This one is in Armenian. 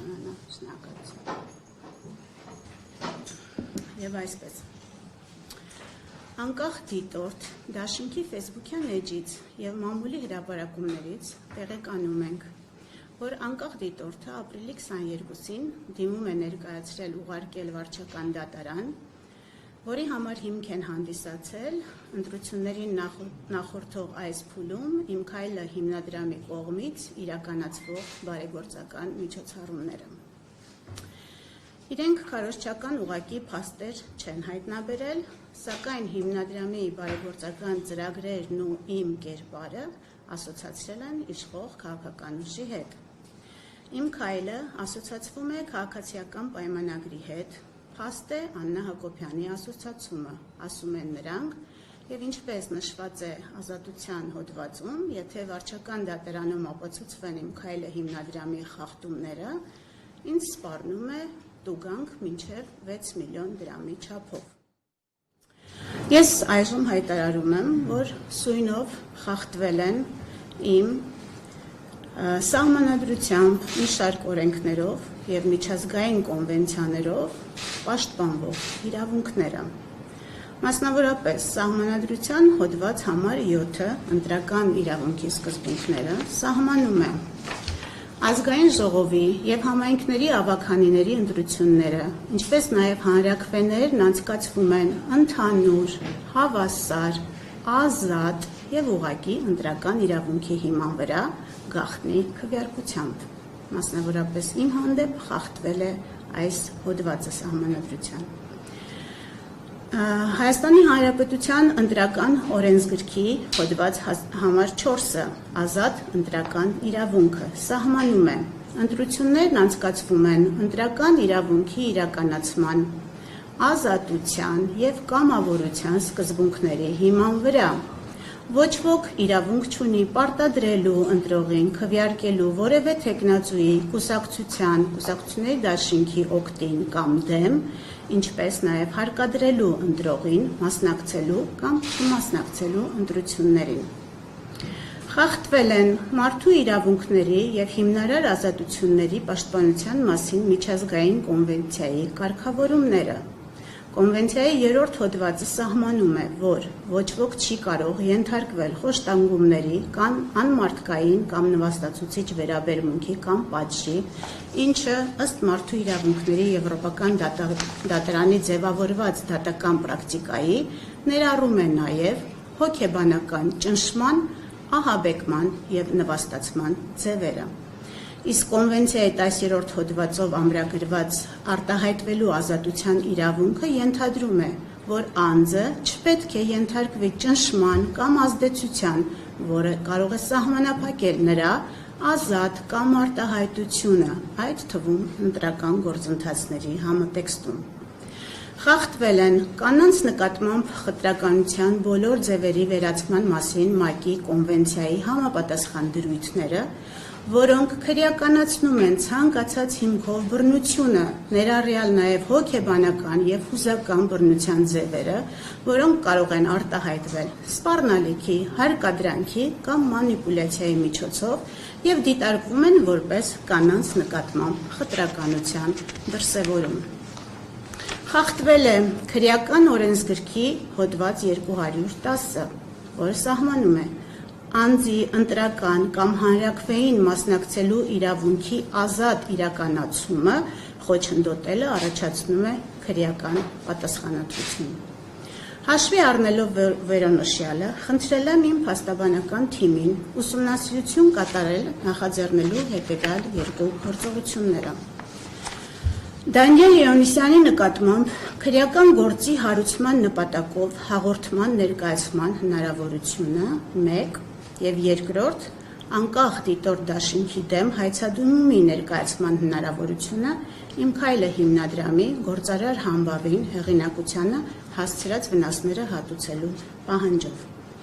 կստանանա, շնորհակալություն։ Եվ այսպես։ Անկախ դիտորդ դաշինքի ֆեյսբուքյան էջից և մամուլի հրապարակումներից տեղեկանում ենք, որ անկախ դիտորդը ապրիլի 22-ին դիմում է ներկայացրել ուղարկել վարչական դատարան, որի համար հիմք են հանդիսացել ընտրություններին նախորդող այս փուլում «Իմ քայլը» հիմնադրամի կողմից իրականացվող բարեգործական միջոցառումները։ Իրենք քարոզչական ուղղակի փաստեր չեն հայտնաբերել, սակայն հիմնադրամի բարեգործական ծրագրերն ու իմ կերպարը ասոցացրել են իշխող քաղաքական ուժի հետ։ Իմ քայլը ասոցացվում է քաղաքացիական պայմանագրի հետ, փաստ է Աննա Հակոբյանի ասոցացումը, ասում են նրանք, և ինչպես նշված է ազատության հոդվածում, եթե վարչական դատարանում ապացուցվեն իմ քայլը հիմնադրամի խախտումները, ինձ սպառնում է տուգանք մինչև 6 միլիոն դրամի չափով։ Ես այժմ հայտարարում եմ, որ սույնով խախտվել են իմ սահմանադրությամբ, մի շարք օրենքներով և միջազգային կոնվենցիաներով պաշտպանվող իրավունքները։ Մասնավորապես սահմանադրության հոդված համար 7 ընտրական իրավունքի սկզբունքները սահմանում է ազգային ժողովի և համայնքների ավագանիների ընտրությունները, ինչպես նաև հանրաքվեներն անցկացվում են ընդհանուր, հավասար, ազատ և ուղղակի ընտրական իրավունքի հիման վրա գաղտնի քվեարկությամբ։ Մասնավորապես իմ հանդեպ խախտվել է այս հոդվածը սահմանադրության։ Հայաստանի Հանրապետության ընտրական օրենսգրքի հոդված համար 4-ը ազատ ընտրական իրավունքը սահմանում է ընտրություններն անցկացվում են ընտրական իրավունքի իրականացման, ազատության և կամավորության սկզբունքների հիման վրա։ Ոչ ոք իրավունք չունի պարտադրելու ընտրողին քվեարկելու որևէ թեկնածուի կուսակցության, կուսակցությունների դաշինքի օգտին կամ դեմ, ինչպես նաև հարկադրելու ընտրողին մասնակցելու կամ չմասնակցելու ընտրություններին։ Խախտվել են մարդու իրավունքների և հիմնարար ազատությունների պաշտպանության մասին միջազգային կոնվենցիայի կարգավորումները։ Կոնվենցիայի 3-րդ հոդվածը սահմանում է, որ ոչ ոք չի կարող ենթարկվել խոշտանգումների կամ անմարդկային կամ նվաստացուցիչ վերաբերմունքի կամ պատժի, ինչը ըստ մարդու իրավունքների եվրոպական դատարանի ձևավորված դատական պրակտիկայի ներառում է նաև հոգեբանական ճնշման, ահաբեկման և նվաստացման ձևերը։ Իսկ կոնվենցիայի 10-րդ հոդվածով ամրագրված արտահայտվելու ազատության իրավունքը ենթադրում է, որ անձը չպետք է ենթարկվի ճնշման կամ ազդեցության, որը կարող է սահմանափակել նրա ազատ կամ արտահայտությունը, այդ թվում ընտրական գործընթացների համատեքստում։ Խախտվել են կանանց նկատմամբ խտրականության բոլոր ձևերի վերացման մասին ՄԱԿ-ի կոնվենցիայի համապատասխան դրույթները, որոնք քրեականացնում են ցանկացած հիմքով բռնությունը, ներառյալ նաև հոգեբանական և հուզական բռնության ձևերը, որոնք կարող են արտահայտվել սպառնալիքի, հարկադրանքի կամ մանիպուլյացիայի միջոցով և դիտարկվում են որպես կանանց նկատմամբ խտրականության դրսևորում։ Խախտվել է քրեական օրենսգրքի հոդված 210-ը, որը սահմանում է անձի ընտրական կամ հանրաքվեին մասնակցելու իրավունքի ազատ իրականացումը խոչընդոտելը առաջացնում է քրեական պատասխանատվություն։ Հաշվի առնելով վերոնշյալը, խնդրել եմ իմ փաստաբանական թիմին ուսումնասիրություն կատարել նախաձեռնելու հետևյալ 2 գործողությունները։ Դանիել Լեոնիսյանի նկատմամբ քրեական գործի հարուցման նպատակով հաղորդման ներկայացման հնարավորությունը 1 և 2-րդ անկախ դիտորդ դաշինքի դեմ հայցադիմումի ներկայացման հնարավորությունը իմ քայլը հիմնադրամի գործարար համբավին հեղինակությանը հասցրած վնասները հատուցելու պահանջով։